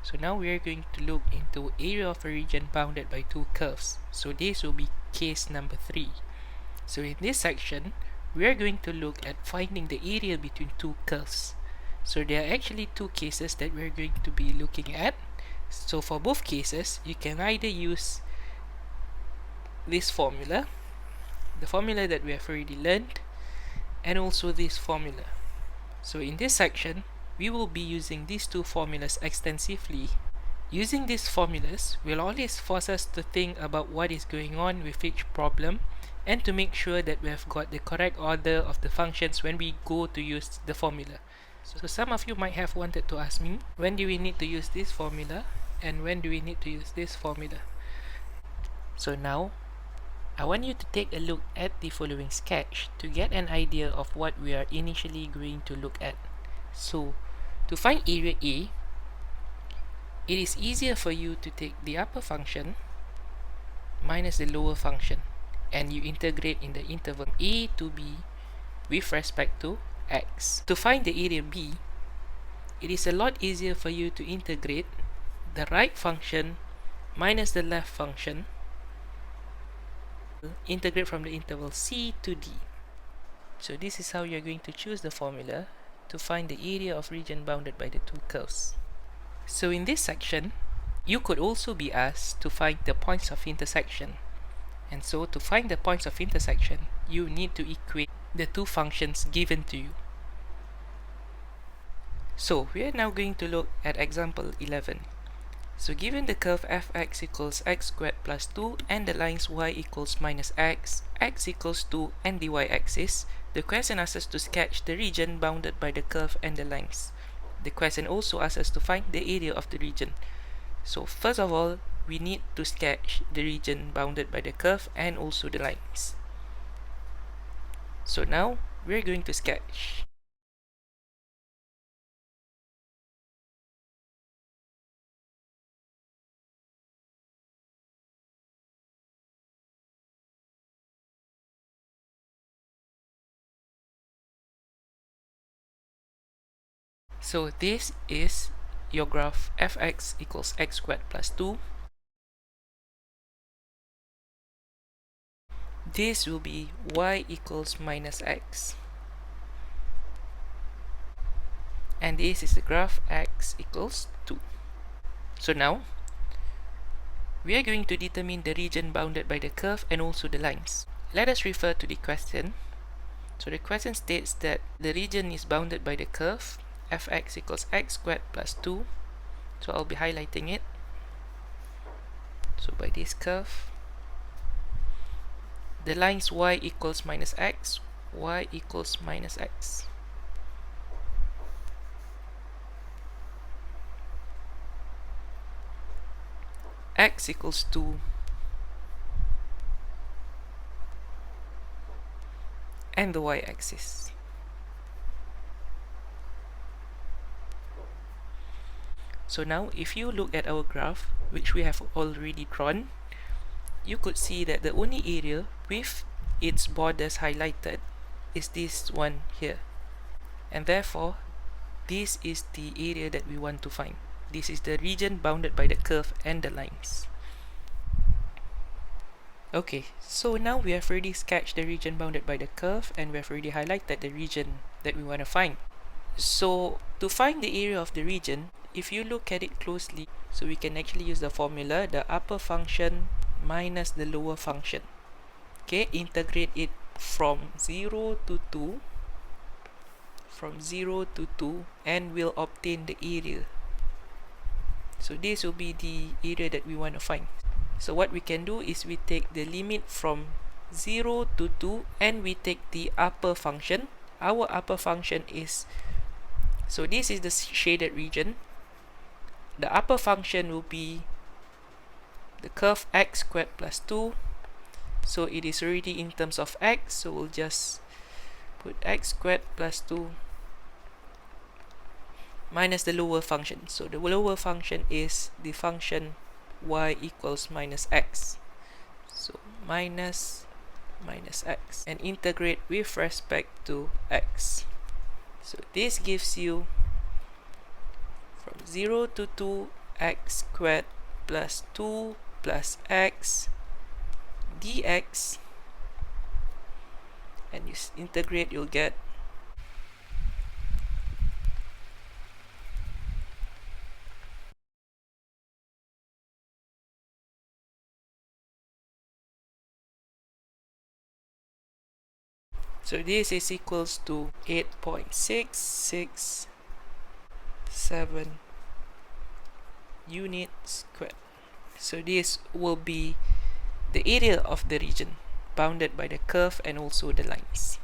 So now we are going to look into area of a region bounded by two curves. So this will be case number 3. So in this section, we are going to look at finding the area between two curves. So there are actually two cases that we are going to be looking at. So for both cases, you can either use this formula, the formula that we have already learned, and also this formula. So in this section, we will be using these two formulas extensively. Using these formulas will always force us to think about what is going on with each problem and to make sure that we have got the correct order of the functions when we go to use the formula. So some of you might have wanted to ask me, when do we need to use this formula and when do we need to use this formula? So now, I want you to take a look at the following sketch to get an idea of what we are initially going to look at. So, to find area A, it is easier for you to take the upper function minus the lower function and you integrate in the interval A to B with respect to x. To find the area B, it is a lot easier for you to integrate the right function minus the left function, integrate from the interval C to D. So this is how you're going to choose the formula to find the area of region bounded by the two curves. So in this section, you could also be asked to find the points of intersection. And so to find the points of intersection, you need to equate the two functions given to you. So we are now going to look at example 11. So given the curve fx equals x squared plus 2 and the lines y equals minus x, x equals 2 and the y-axis, the question asks us to sketch the region bounded by the curve and the lines. The question also asks us to find the area of the region. So first of all, we need to sketch the region bounded by the curve and also the lines. So now, we're going to sketch. So this is your graph fx equals x squared plus 2. This will be y equals minus x. And this is the graph x equals 2. So now, we are going to determine the region bounded by the curve and also the lines. Let us refer to the question. So the question states that the region is bounded by the curve fx equals x squared plus 2. So I'll be highlighting it. So by this curve, the lines y equals minus x, y equals minus x. X equals 2 and the y-axis. So now if you look at our graph, which we have already drawn, you could see that the only area with its borders highlighted is this one here. And therefore, this is the area that we want to find. This is the region bounded by the curve and the lines. Okay, so now we have already sketched the region bounded by the curve and we have already highlighted the region that we want to find. So to find the area of the region, if you look at it closely, so we can actually use the formula, the upper function minus the lower function. Okay, integrate it from 0 to 2, and we'll obtain the area. So this will be the area that we want to find. So what we can do is we take the limit from 0 to 2 and we take the upper function. Our upper function is, so this is the shaded region. The upper function will be the curve x squared plus 2. So it is already in terms of x, so we'll just put x squared plus 2 minus the lower function. So the lower function is the function y equals minus x. So minus x and integrate with respect to x. So this gives you from 0 to 2 x squared plus 2 plus x dx, and you integrate, you'll get so this is equals to 8.667 unit squared. So this will be the area of the region bounded by the curve and also the lines.